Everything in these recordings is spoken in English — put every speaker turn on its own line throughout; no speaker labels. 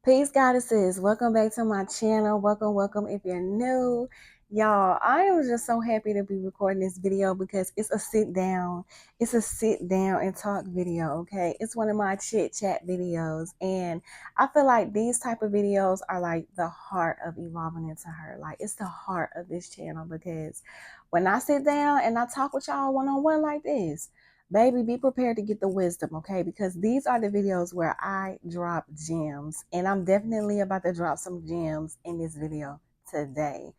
Peace, goddesses. Welcome back to my channel. Welcome if you're new. Y'all, I am just so happy to be recording this video because it's a sit down. It's a sit down and talk video, okay? It's one of my chit chat videos. And I feel like these type of videos are like the heart of evolving into her. Like it's the heart of this channel because when I sit down and I talk with y'all one-on-one like this, baby, be prepared to get the wisdom, okay? Because these are the videos where I drop gems. And I'm definitely about to drop some gems in this video today.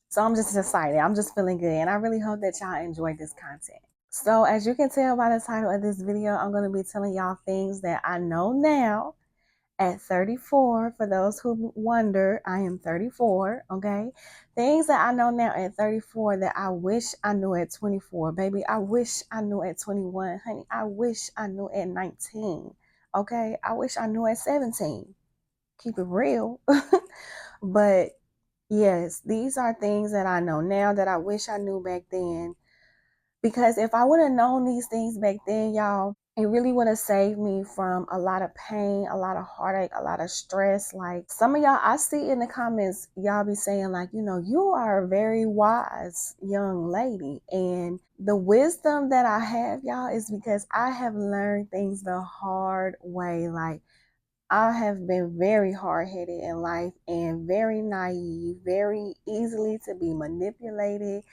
So I'm just excited. I'm just feeling good. And I really hope that y'all enjoy this content. So as you can tell by the title of this video, I'm going to be telling y'all things that I know now at 34. For those who wonder, I am 34, okay? Things that I know now at 34 that I wish I knew at 24. Baby, I wish I knew at 21. Honey, I wish I knew at 19, okay? I wish I knew at 17. Keep it real. But yes, these are things that I know now that I wish I knew back then. Because if I would have known these things back then, y'all, it really would have saved me from a lot of pain, a lot of heartache, a lot of stress. Like some of y'all, I see in the comments, y'all be saying like, you are a very wise young lady. And the wisdom that I have, y'all, is because I have learned things the hard way. Like I have been very hard-headed in life and very naive, very easily to be manipulated,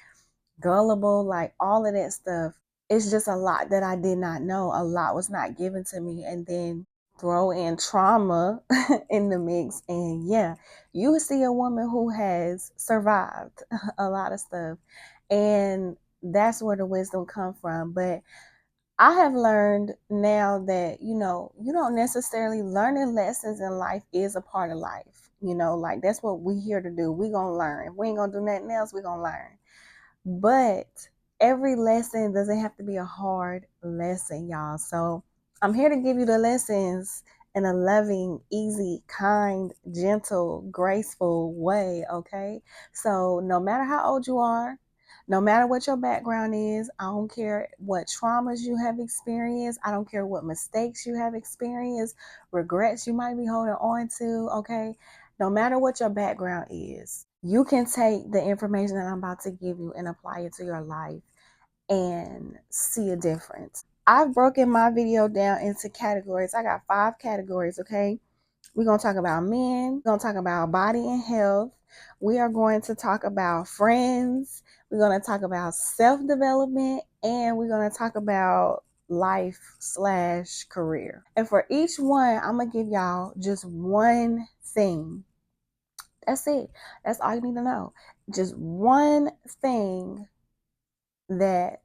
gullible, like all of that stuff. It's just a lot that I did not know. A lot was not given to me. And then throw in trauma in the mix. And yeah, you see a woman who has survived a lot of stuff. And that's where the wisdom comes from. But I have learned now that, you don't necessarily learning lessons in life is a part of life. Like that's what we here to do. We gonna learn. If we ain't gonna do nothing else, we gonna learn. But every lesson doesn't have to be a hard lesson, y'all. So I'm here to give you the lessons in a loving, easy, kind, gentle, graceful way, okay? So no matter how old you are, no matter what your background is, I don't care what traumas you have experienced, I don't care what mistakes you have experienced, regrets you might be holding on to, okay? No matter what your background is, you can take the information that I'm about to give you and apply it to your life and see a difference. I've broken my video down into categories. I got 5 categories, okay? We're going to talk about men. We're going to talk about body and health. We are going to talk about friends. We're going to talk about self-development. And we're going to talk about life/career. And for each one, I'm going to give y'all just one thing. That's it. That's all you need to know. Just one thing that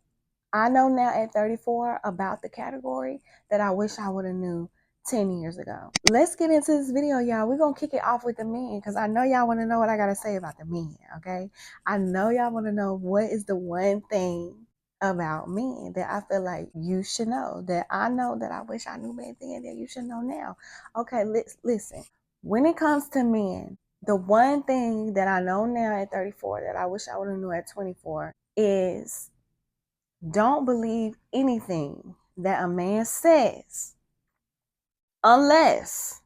I know now at 34 about the category that I wish I would have knew 10 years ago. Let's get into this video, y'all. We're going to kick it off with the men because I know y'all want to know what I got to say about the men, okay? I know y'all want to know what is the one thing about men that I feel like you should know, that I know that I wish I knew back then that you should know now. Okay, listen. When it comes to men, the one thing that I know now at 34 that I wish I would have knew at 24 is don't believe anything that a man says unless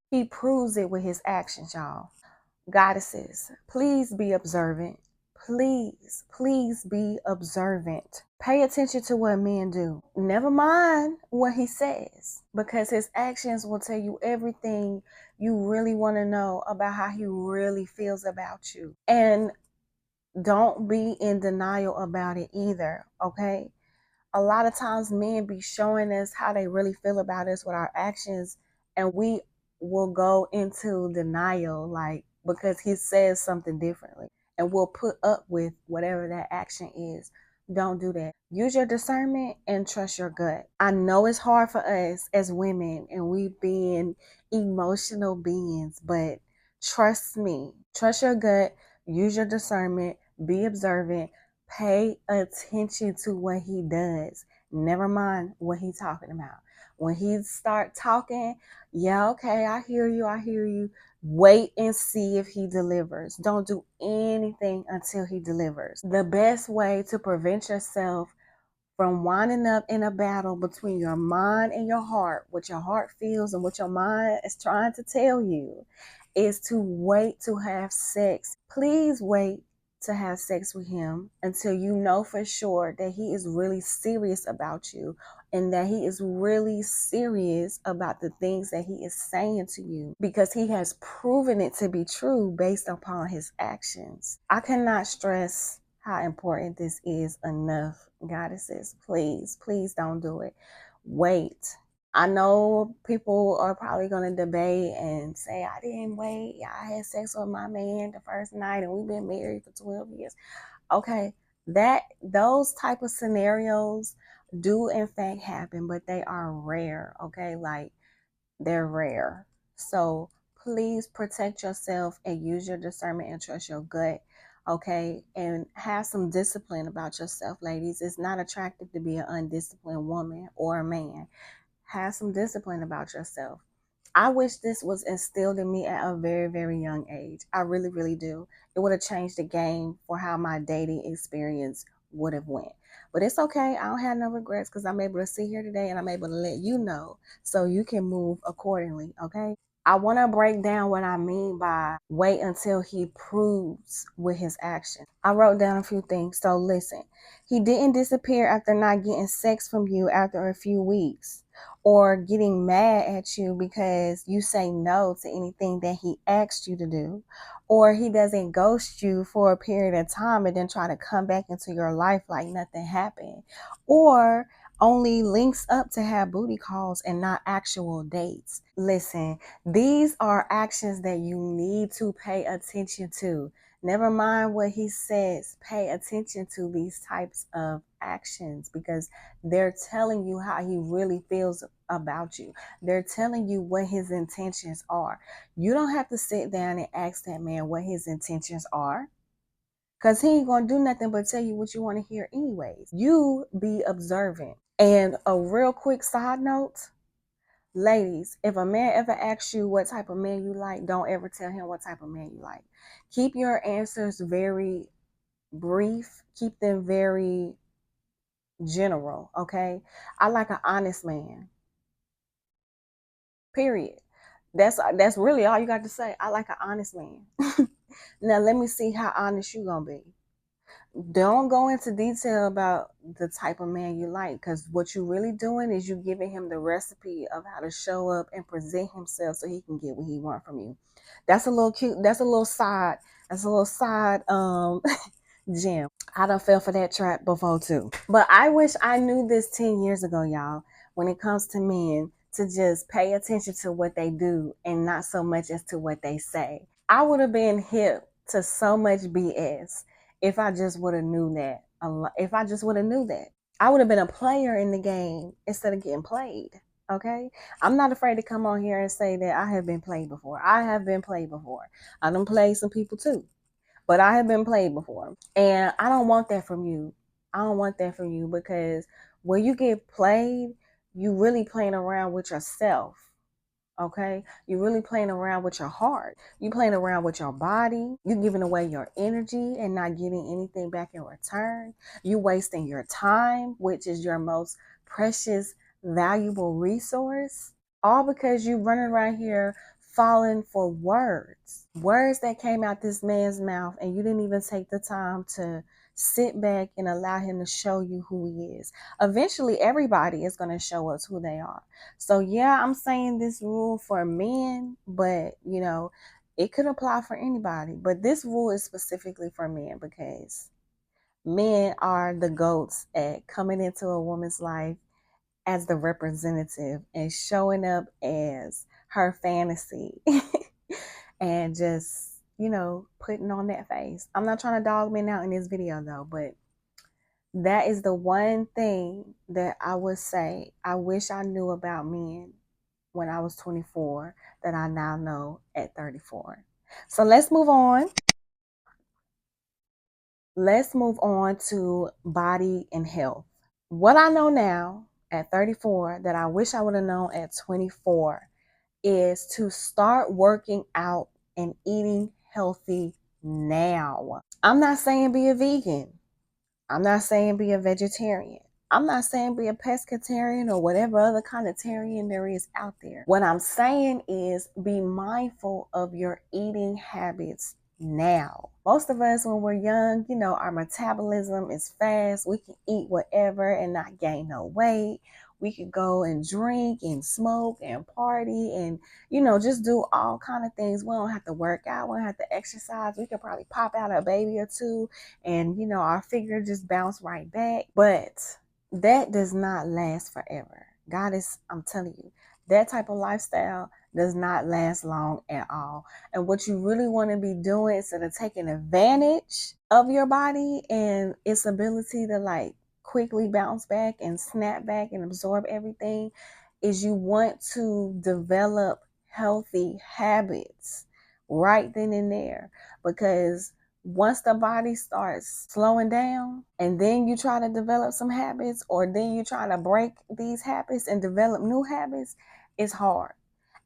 he proves it with his actions, y'all. Goddesses, please be observant. Please be observant. Pay attention to what men do. Never mind what he says, because his actions will tell you everything you really want to know about how he really feels about you. And don't be in denial about it either, okay? A lot of times men be showing us how they really feel about us with our actions, and we will go into denial, like, because he says something differently, and we'll put up with whatever that action is. Don't do that. Use your discernment and trust your gut. I know it's hard for us as women, and we being emotional beings, but trust me, trust your gut, use your discernment, be observant, pay attention to what he does. Never mind what he's talking about. When he start talking, yeah, okay, I hear you. Wait and see if he delivers. Don't do anything until he delivers. The best way to prevent yourself from winding up in a battle between your mind and your heart, what your heart feels and what your mind is trying to tell you, is to wait to have sex. Please wait to have sex with him until you know for sure that he is really serious about you and that he is really serious about the things that he is saying to you, because he has proven it to be true based upon his actions. I cannot stress how important this is enough, goddesses. Please, please don't do it. Wait. I know people are probably going to debate and say, I didn't wait. I had sex with my man the first night and we've been married for 12 years. Okay, those type of scenarios do in fact happen, but they are rare. Okay, like they're rare. So please protect yourself and use your discernment and trust your gut. Okay, and have some discipline about yourself, ladies. It's not attractive to be an undisciplined woman or a man. Have some discipline about yourself. I wish this was instilled in me at a very, very young age. I really, really do. It would have changed the game for how my dating experience would have went. But it's okay. I don't have no regrets because I'm able to sit here today and I'm able to let you know so you can move accordingly. Okay. I want to break down what I mean by wait until he proves with his actions. I wrote down a few things. So listen, he didn't disappear after not getting sex from you after a few weeks, or getting mad at you because you say no to anything that he asked you to do, or he doesn't ghost you for a period of time and then try to come back into your life like nothing happened, or only links up to have booty calls and not actual dates. Listen, these are actions that you need to pay attention to. Never mind what he says, pay attention to these types of actions because they're telling you how he really feels about you. They're telling you what his intentions are. You don't have to sit down and ask that man what his intentions are, because he ain't going to do nothing but tell you what you want to hear anyways. You be observant. And a real quick side note, ladies, if a man ever asks you what type of man you like, don't ever tell him what type of man you like. Keep your answers very brief. Keep them very general, okay? I like an honest man. Period. That's really all you got to say. I like an honest man. Now let me see how honest you gonna be. Don't go into detail about the type of man you like, because what you're really doing is you giving him the recipe of how to show up and present himself so he can get what he wants from you. That's a little cute. That's a little side gem. I done fell for that trap before too. But I wish I knew this 10 years ago, y'all, when it comes to men, to just pay attention to what they do and not so much as to what they say. I would have been hip to so much BS if I just would have knew that. If I just would have knew that. I would have been a player in the game instead of getting played. Okay? I'm not afraid to come on here and say that I have been played before. I have been played before. I done played some people too. But I have been played before. And I don't want that from you. I don't want that from you, because when you get played, you really playing around with yourself. Okay? You're really playing around with your heart. You playing around with your body. You giving away your energy and not getting anything back in return. You wasting your time, which is your most precious, valuable resource. All because you running around here falling for words that came out this man's mouth, and you didn't even take the time to sit back and allow him to show you who he is. Eventually, everybody is going to show us who they are. So yeah, I'm saying this rule for men, but it could apply for anybody. But this rule is specifically for men because men are the goats at coming into a woman's life as the representative and showing up as her fantasy and just, putting on that face. I'm not trying to dog men out in this video though, but that is the one thing that I would say I wish I knew about men when I was 24 that I now know at 34. So let's move on. Let's move on to body and health. What I know now at 34 that I wish I would have known at 24 is to start working out and eating healthy now. I'm not saying be a vegan. I'm not saying be a vegetarian. I'm not saying be a pescatarian or whatever other kind of tarian there is out there. What I'm saying is be mindful of your eating habits now. Most of us, when we're young, our metabolism is fast. We can eat whatever and not gain no weight. We could go and drink and smoke and party and, just do all kind of things. We don't have to work out. We don't have to exercise. We could probably pop out a baby or two and, our figure just bounce right back. But that does not last forever. I'm telling you, that type of lifestyle does not last long at all. And what you really want to be doing instead of taking advantage of your body and its ability to like quickly bounce back and snap back and absorb everything is you want to develop healthy habits right then and there, because once the body starts slowing down and then you try to develop some habits, or then you try to break these habits and develop new habits, it's hard.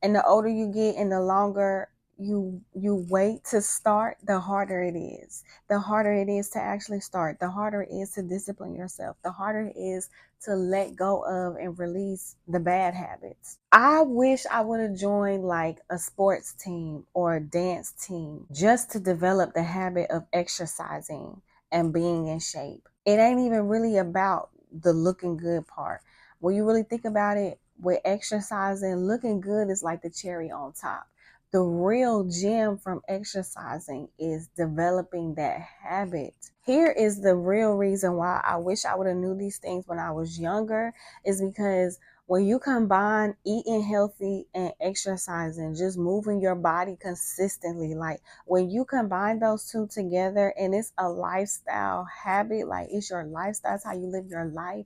And the older you get and the longer you wait to start, the harder it is. The harder it is to actually start. The harder it is to discipline yourself. The harder it is to let go of and release the bad habits. I wish I would have joined like a sports team or a dance team just to develop the habit of exercising and being in shape. It ain't even really about the looking good part. When you really think about it, with exercising, looking good is like the cherry on top. The real gem from exercising is developing that habit. Here is the real reason why I wish I would have knew these things when I was younger, is because when you combine eating healthy and exercising, just moving your body consistently, like when you combine those two together and it's a lifestyle habit, like it's your lifestyle, it's how you live your life.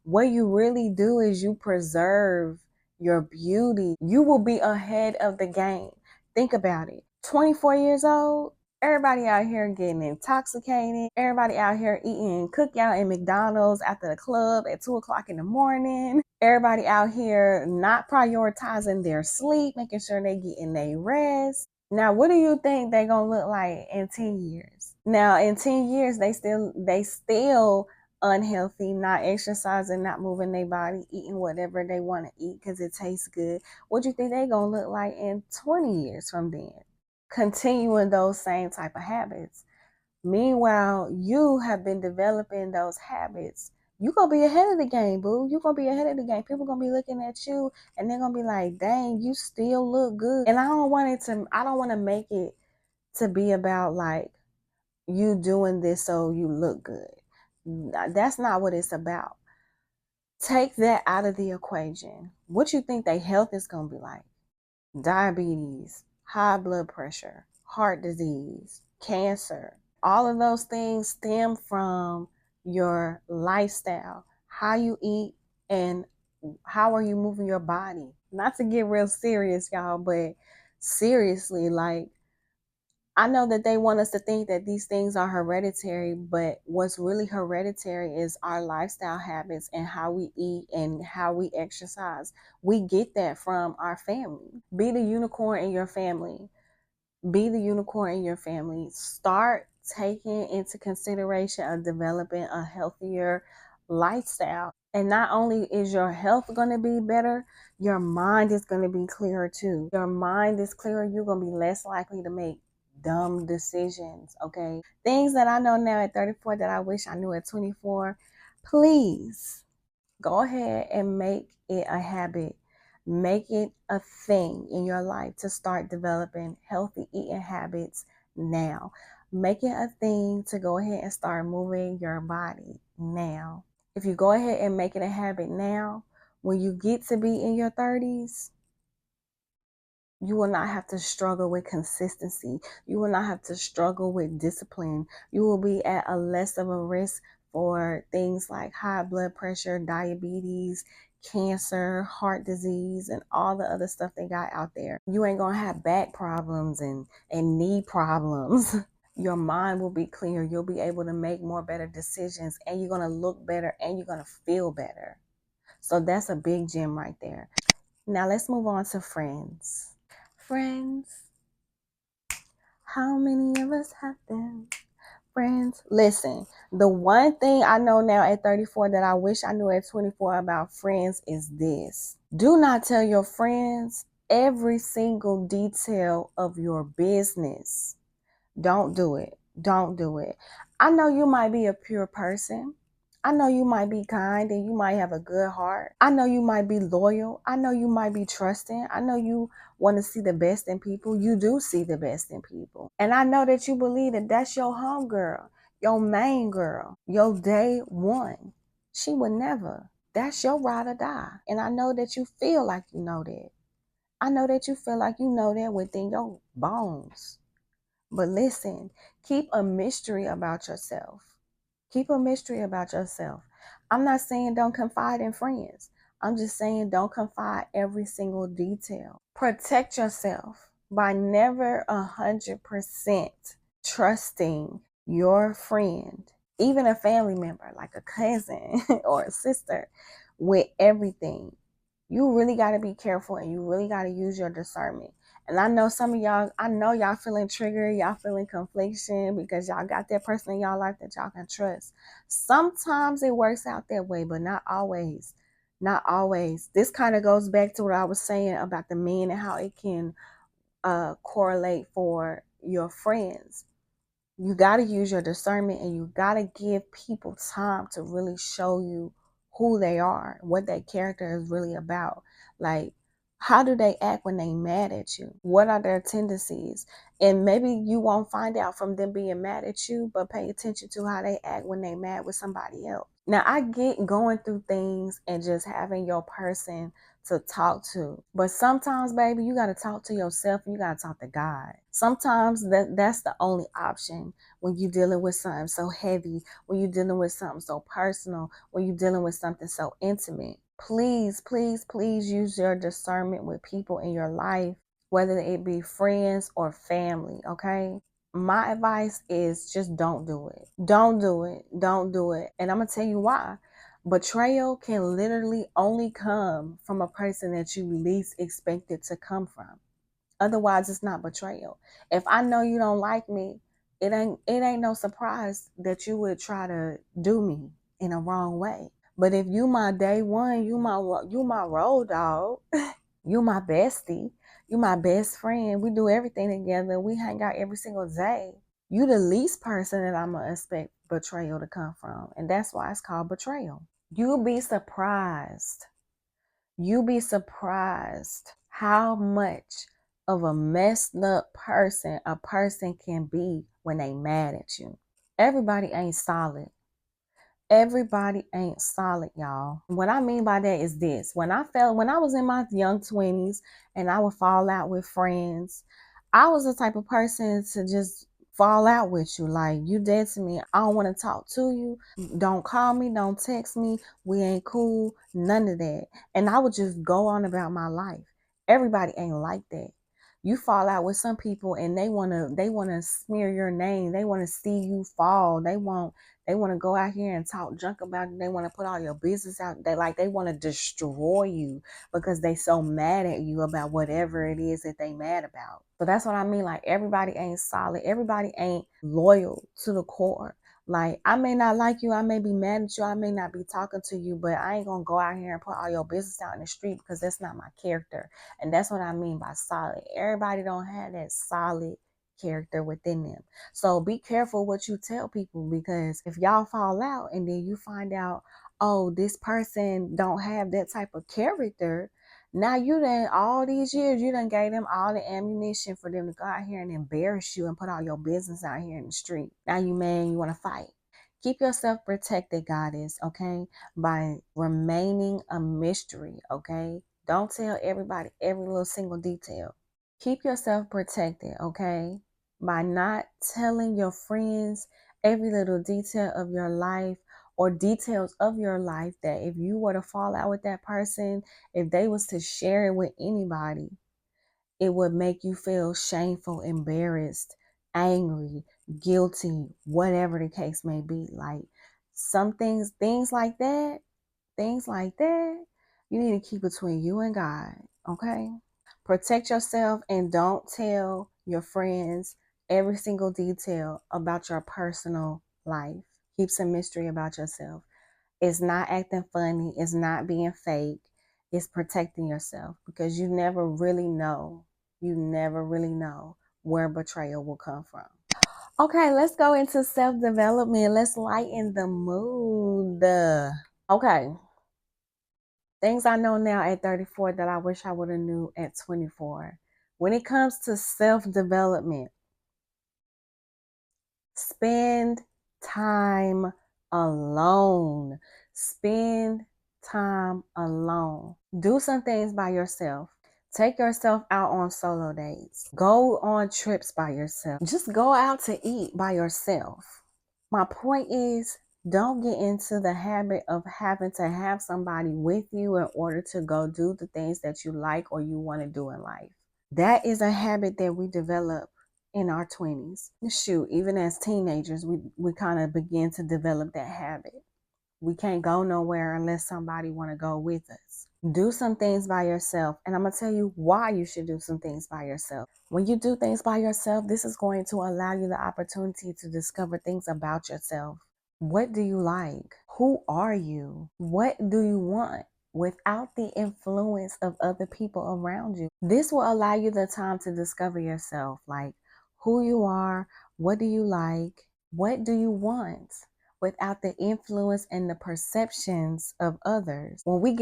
What you really do is you preserve your beauty. You will be ahead of the game. Think about it. 24 years old, everybody out here getting intoxicated. Everybody out here eating cookout in McDonald's after the club at 2 o'clock in the morning. Everybody out here not prioritizing their sleep, making sure they getting their rest. Now, what do you think they're gonna look like in 10 years? Now, in 10 years, they still unhealthy, not exercising, not moving their body, eating whatever they want to eat because it tastes good. What do you think they're gonna look like in 20 years from then? Continuing those same type of habits. Meanwhile, you have been developing those habits. You're gonna be ahead of the game, boo. You're gonna be ahead of the game. People gonna be looking at you and they're gonna be like, dang, you still look good. And I don't want to make it to be about like you doing this so you look good. That's not what it's about. Take that out of the equation. What you think their health is gonna be like? Diabetes, high blood pressure, heart disease, cancer. All of those things stem from your lifestyle, how you eat, and how are you moving your body. Not to get real serious, y'all, but seriously, like, I know that they want us to think that these things are hereditary, but what's really hereditary is our lifestyle habits and how we eat and how we exercise. We get that from our family. Be the unicorn in your family. Be the unicorn in your family. Start taking into consideration of developing a healthier lifestyle. And not only is your health going to be better, your mind is going to be clearer too. Your mind is clearer, you're going to be less likely to make dumb decisions, okay? Things that I know now at 34 that I wish I knew at 24. Please go ahead and make it a habit. Make it a thing in your life to start developing healthy eating habits now. Make it a thing to go ahead and start moving your body now. If you go ahead and make it a habit now, when you get to be in your 30s, you will not have to struggle with consistency. You will not have to struggle with discipline. You will be at a less of a risk for things like high blood pressure, diabetes, cancer, heart disease, and all the other stuff they got out there. You ain't gonna have back problems and knee problems. Your mind will be clear. You'll be able to make more better decisions, and you're gonna look better and you're gonna feel better. So that's a big gem right there. Now let's move on to friends. Friends, how many of us have them? Friends, listen, the one thing I know now at 34 that I wish I knew at 24 about friends is this. Do not tell your friends every single detail of your business. Don't do it. Don't do it. I know you might be a pure person. I know you might be kind and you might have a good heart. I know you might be loyal. I know you might be trusting. I know you want to see the best in people. You do see the best in people. And I know that you believe that that's your home girl, your main girl, your day one. She would never. That's your ride or die. And I know that you feel like you know that. I know that you feel like you know that within your bones. But listen, keep a mystery about yourself. Keep a mystery about yourself. I'm not saying don't confide in friends. I'm just saying don't confide every single detail. Protect yourself by never 100% trusting your friend, even a family member like a cousin or a sister, with everything. You really got to be careful and you really got to use your discernment. And I know some of y'all, I know y'all feeling triggered, y'all feeling confliction because y'all got that person in y'all life that y'all can trust. Sometimes it works out that way, but not always. Not always. This kind of goes back to what I was saying about the men and how it can correlate for your friends. You got to use your discernment and you got to give people time to really show you who they are, what their character is really about. Like, how do they act when they mad at you? What are their tendencies? And maybe you won't find out from them being mad at you, but pay attention to how they act when they mad with somebody else. Now, I get going through things and just having your person to talk to. But sometimes, baby, you got to talk to yourself and you got to talk to God. Sometimes that's the only option when you're dealing with something so heavy, when you're dealing with something so personal, when you're dealing with something so intimate. Please, please, please use your discernment with people in your life, whether it be friends or family, okay? My advice is just don't do it. Don't do it. Don't do it. And I'm going to tell you why. Betrayal can literally only come from a person that you least expect it to come from. Otherwise, it's not betrayal. If I know you don't like me, it ain't no surprise that you would try to do me in a wrong way. But if you my day one, you my road dog, you my bestie, you my best friend. We do everything together. We hang out every single day. You the least person that I'm gonna expect betrayal to come from, and that's why it's called betrayal. You'll be surprised. You'll be surprised how much of a messed up person a person can be when they mad at you. Everybody ain't solid. Everybody ain't solid, y'all. What I mean by that is this. When I was in my young 20s and I would fall out with friends, I was the type of person to just fall out with you. Like, you dead to me. I don't want to talk to you. Don't call me. Don't text me. We ain't cool. None of that. And I would just go on about my life. Everybody ain't like that. You fall out with some people and they wanna smear your name. They wanna see you fall. They want to go out here and talk junk about you. They want to put all your business out. They want to destroy you because they so mad at you about whatever it is that they mad about. So that's what I mean. Like, everybody ain't solid. Everybody ain't loyal to the core. Like, I may not like you. I may be mad at you. I may not be talking to you, but I ain't going to go out here and put all your business out in the street because that's not my character. And that's what I mean by solid. Everybody don't have that solid character within them. So be careful what you tell people, because if y'all fall out and then you find out, oh, this person don't have that type of character, now you done, all these years, you done gave them all the ammunition for them to go out here and embarrass you and put all your business out here in the street. Now you mad, you want to fight. Keep yourself protected, goddess, okay? By remaining a mystery, okay? Don't tell everybody every little single detail. Keep yourself protected, okay? By not telling your friends every little detail of your life or details of your life, that if you were to fall out with that person, if they was to share it with anybody, it would make you feel shameful, embarrassed, angry, guilty, whatever the case may be. Like, some things like that, you need to keep between you and God, okay? Protect yourself and don't tell your friends every single detail about your personal life. Keep some mystery about yourself. It's not acting funny. It's not being fake. It's protecting yourself because you never really know. You never really know where betrayal will come from. Okay, let's go into self-development. Let's lighten the mood. Okay. Things I know now at 34 that I wish I would have knew at 24. When it comes to self-development, spend time alone. Spend time alone. Do some things by yourself. Take yourself out on solo dates. Go on trips by yourself. Just go out to eat by yourself. My point is, don't get into the habit of having to have somebody with you in order to go do the things that you like or you want to do in life. That is a habit that we develop in our 20s. Shoot, even as teenagers, we kind of begin to develop that habit. We can't go nowhere unless somebody want to go with us. Do some things by yourself. And I'm going to tell you why you should do some things by yourself. When you do things by yourself, this is going to allow you the opportunity to discover things about yourself. What do you like? Who are you? What do you want? Without the influence of other people around you. This will allow you the time to discover yourself, like who you are, what do you like, what do you want, without the influence and the perceptions of others. When we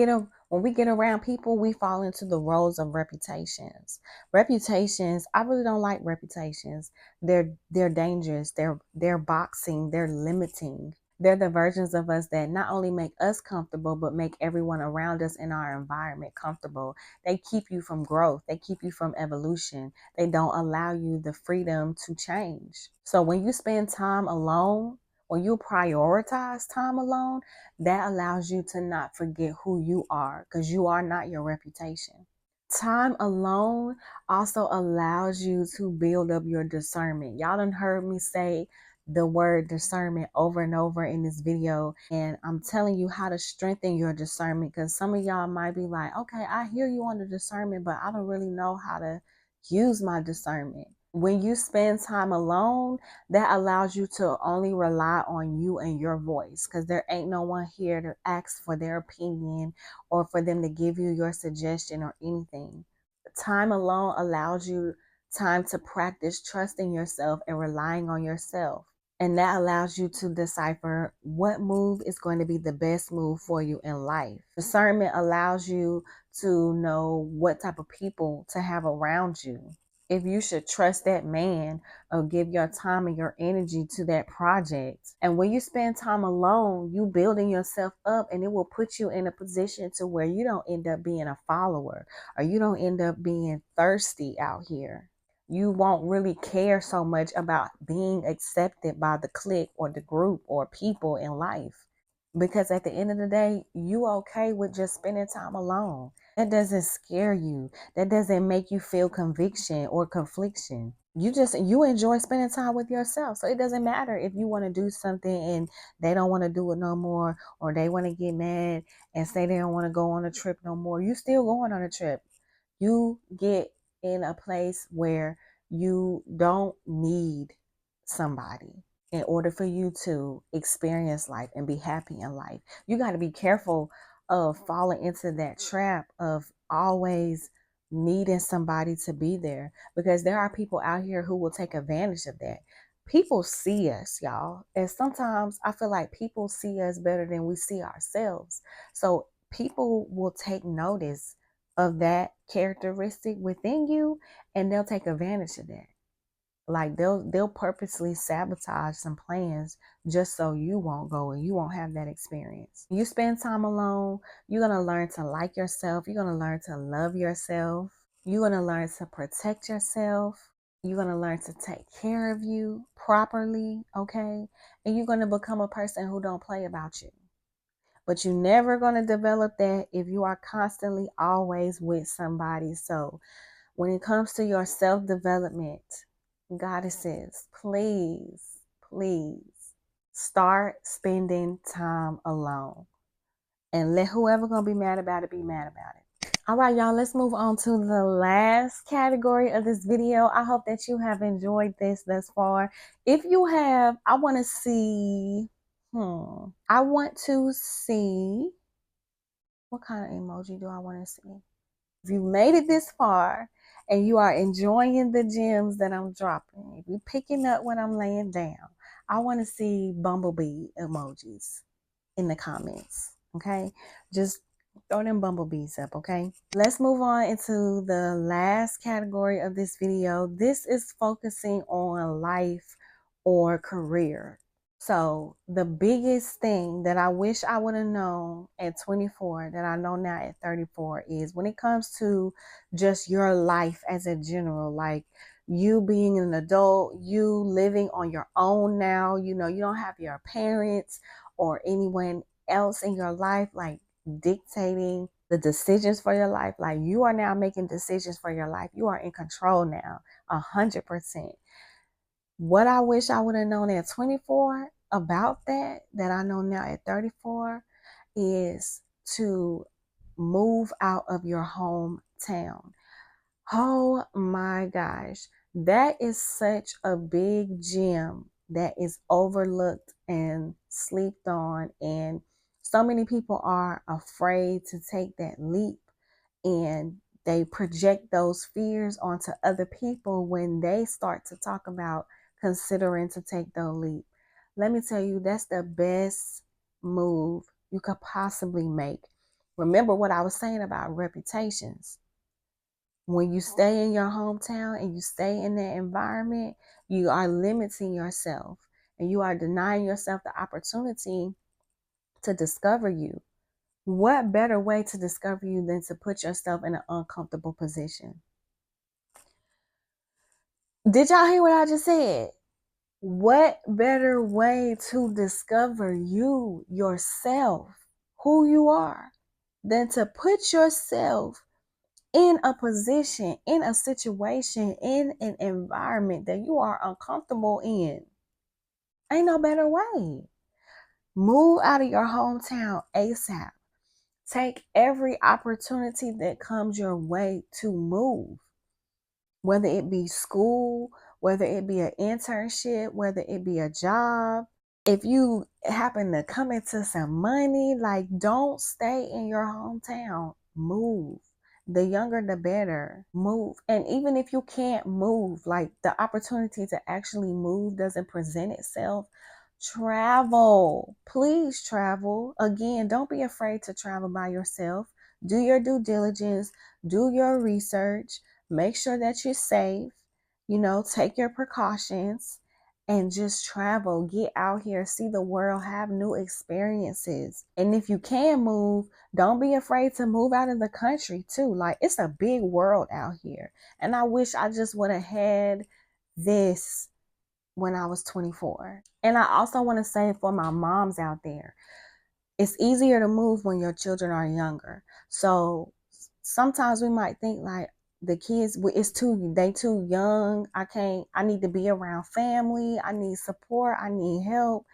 get around people, we fall into the roles of reputations. Reputations, I really don't like reputations. They're dangerous. They're boxing, they're limiting. They're the versions of us that not only make us comfortable, but make everyone around us in our environment comfortable. They keep you from growth. They keep you from evolution. They don't allow you the freedom to change. So when you spend time alone, when you prioritize time alone, that allows you to not forget who you are, because you are not your reputation. Time alone also allows you to build up your discernment. Y'all done heard me say the word discernment over and over in this video, and I'm telling you how to strengthen your discernment, because some of y'all might be like, okay, I hear you on the discernment, but I don't really know how to use my discernment. When you spend time alone, that allows you to only rely on you and your voice, because there ain't no one here to ask for their opinion or for them to give you your suggestion or anything. Time alone allows you time to practice trusting yourself and relying on yourself. And that allows you to decipher what move is going to be the best move for you in life. Discernment allows you to know what type of people to have around you. If you should trust that man or give your time and your energy to that project. And when you spend time alone, you building yourself up, and it will put you in a position to where you don't end up being a follower, or you don't end up being thirsty out here. You won't really care so much about being accepted by the clique or the group or people in life. Because at the end of the day, you okay with just spending time alone. That doesn't scare you. That doesn't make you feel conviction or confliction. You enjoy spending time with yourself. So it doesn't matter if you want to do something and they don't want to do it no more, or they want to get mad and say they don't want to go on a trip no more. You still going on a trip. You get in a place where you don't need somebody in order for you to experience life and be happy in life. You got to be careful of falling into that trap of always needing somebody to be there, because there are people out here who will take advantage of that. People see us, y'all, and sometimes I feel like people see us better than we see ourselves. So people will take notice of that characteristic within you, and they'll take advantage of that. Like they'll purposely sabotage some plans just so you won't go and you won't have that experience. You spend time alone, you're going to learn to like yourself, you're going to learn to love yourself, you're going to learn to protect yourself, you're going to learn to take care of you properly, okay? And you're going to become a person who don't play about you. But you're never going to develop that if you are constantly always with somebody. So when it comes to your self-development, goddesses, please, please start spending time alone. And let whoever gonna be mad about it be mad about it. All right, y'all, let's move on to the last category of this video. I hope that you have enjoyed this thus far. If you have, I want to see, what kind of emoji do I want to see? If you made it this far and you are enjoying the gems that I'm dropping, if you're picking up what I'm laying down, I want to see bumblebee emojis in the comments, okay? Just throw them bumblebees up, okay? Let's move on into the last category of this video. This is focusing on life or career. So the biggest thing that I wish I would have known at 24 that I know now at 34 is when it comes to just your life as a general, like you being an adult, you living on your own now, you know, you don't have your parents or anyone else in your life like dictating the decisions for your life. Like you are now making decisions for your life. You are in control now, 100%. What I wish I would have known at 24 about that I know now at 34, is to move out of your hometown. Oh my gosh. That is such a big gem that is overlooked and slept on. And so many people are afraid to take that leap, and they project those fears onto other people when they start to talk about considering to take the leap. Let me tell you, that's the best move you could possibly make. Remember what I was saying about reputations. When you stay in your hometown and you stay in that environment, you are limiting yourself and you are denying yourself the opportunity to discover you. What better way to discover you than to put yourself in an uncomfortable position? Did y'all hear what I just said? What better way to discover you, yourself, who you are, than to put yourself in a position, in a situation, in an environment that you are uncomfortable in? Ain't no better way. Move out of your hometown ASAP. Take every opportunity that comes your way to move, whether it be school, whether it be an internship, whether it be a job. If you happen to come into some money, like don't stay in your hometown. Move. The younger, the better. Move. And even if you can't move, like the opportunity to actually move doesn't present itself, travel. Please travel. Again, don't be afraid to travel by yourself. Do your due diligence, do your research, make sure that you're safe, take your precautions and just travel. Get out here, see the world, have new experiences. And if you can move, don't be afraid to move out of the country too. Like, it's a big world out here. And I wish I just would have had this when I was 24. And I also want to say for my moms out there, it's easier to move when your children are younger. So sometimes we might think like the kids, they too young. I need to be around family. I need support. I need help.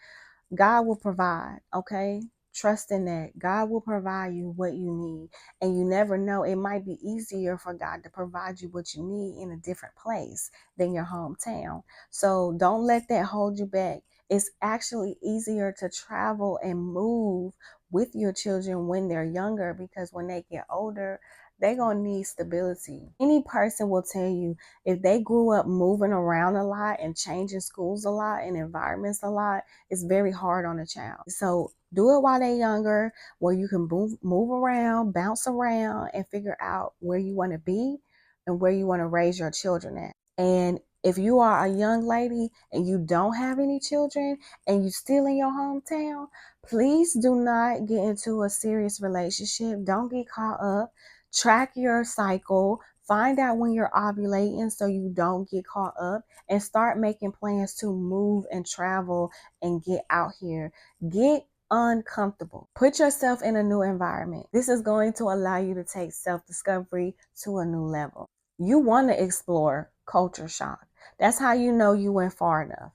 God will provide, okay? Trust in that. God will provide you what you need. And you never know, it might be easier for God to provide you what you need in a different place than your hometown. So don't let that hold you back. It's actually easier to travel and move with your children when they're younger, because when they get older, they're going to need stability. Any person will tell you, if they grew up moving around a lot and changing schools a lot and environments a lot, it's very hard on a child. So do it while they're younger, where you can move around, bounce around, and figure out where you want to be and where you want to raise your children at. And if you are a young lady and you don't have any children and you still in your hometown, please do not get into a serious relationship. Don't get caught up. Track your cycle. Find out when you're ovulating so you don't get caught up, and start making plans to move and travel and get out here. Get uncomfortable. Put yourself in a new environment. This is going to allow you to take self-discovery to a new level. You want to explore culture shock. That's how you know you went far enough.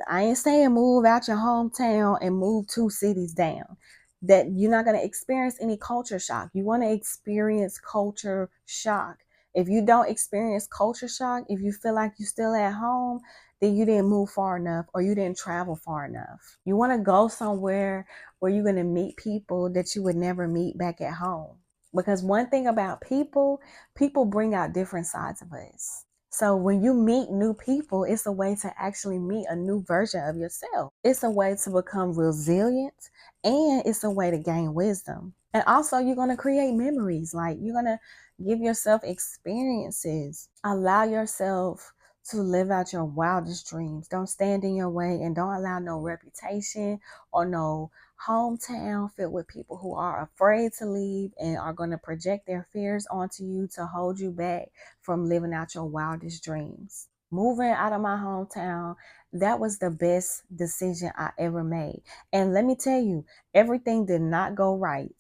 I ain't saying move out your hometown and move 2 cities down. that you're not going to experience any culture shock. You want to experience culture shock. If you don't experience culture shock, if you feel like you're still at home, then you didn't move far enough or you didn't travel far enough. You want to go somewhere where you're going to meet people that you would never meet back at home. Because one thing about people, people bring out different sides of us. So when you meet new people, it's a way to actually meet a new version of yourself. It's a way to become resilient, and it's a way to gain wisdom. And also, you're going to create memories. Like, you're going to give yourself experiences. Allow yourself to live out your wildest dreams. Don't stand in your way, and don't allow no reputation or no hometown filled with people who are afraid to leave and are going to project their fears onto you to hold you back from living out your wildest dreams. Moving out of my hometown, that was the best decision I ever made. And let me tell you, everything did not go right.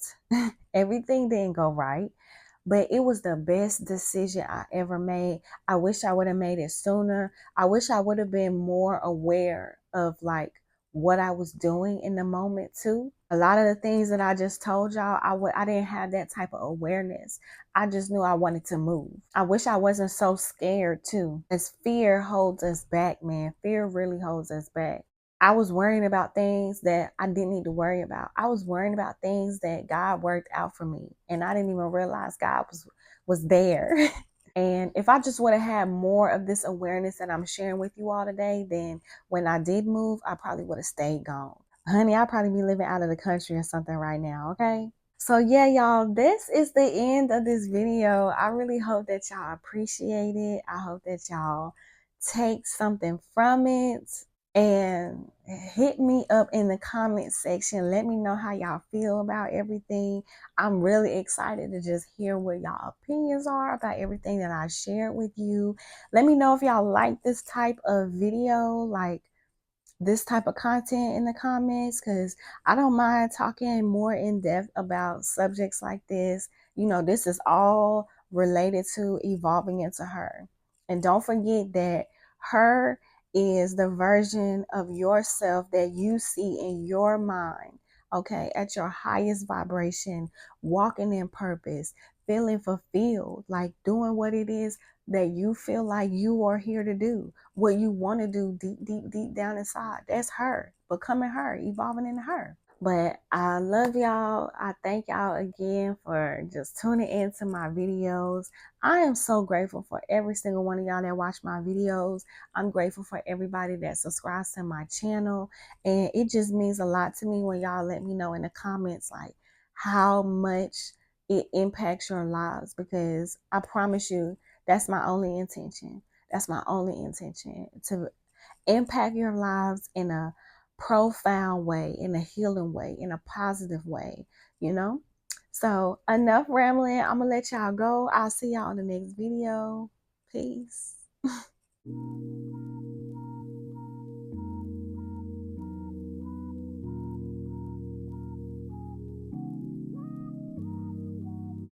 Everything didn't go right, but it was the best decision I ever made. I wish I would have made it sooner. I wish I would have been more aware of like what I was doing in the moment too. A lot of the things that I just told y'all, I didn't have that type of awareness. I just knew I wanted to move. I wish I wasn't so scared too. As fear holds us back, man. Fear really holds us back. I was worrying about things that I didn't need to worry about. I was worrying about things that God worked out for me, and I didn't even realize God was there. And if I just would have had more of this awareness that I'm sharing with you all today, then when I did move, I probably would have stayed gone. Honey, I'd probably be living out of the country or something right now, okay? So yeah, y'all, this is the end of this video. I really hope that y'all appreciate it. I hope that y'all take something from it, and hit me up in the comment section. Let me know how y'all feel about everything. I'm really excited to just hear what y'all opinions are about everything that I shared with you. Let me know if y'all like this type of video, like this type of content in the comments, because I don't mind talking more in depth about subjects like this. You know, this is all related to evolving into her. And don't forget that her is the version of yourself that you see in your mind, okay, at your highest vibration, walking in purpose, feeling fulfilled, like doing what it is that you feel like you are here to do, what you want to do deep, deep, deep down inside. That's her, becoming her, evolving into her. But I love y'all. I thank y'all again for just tuning into my videos. I am so grateful for every single one of y'all that watch my videos. I'm grateful for everybody that subscribes to my channel. And it just means a lot to me when y'all let me know in the comments like how much it impacts your lives, because I promise you, that's my only intention. That's my only intention, to impact your lives in a profound way, in a healing way, in a positive way, you know? So enough rambling. I'm going to let y'all go. I'll see y'all in the next video. Peace.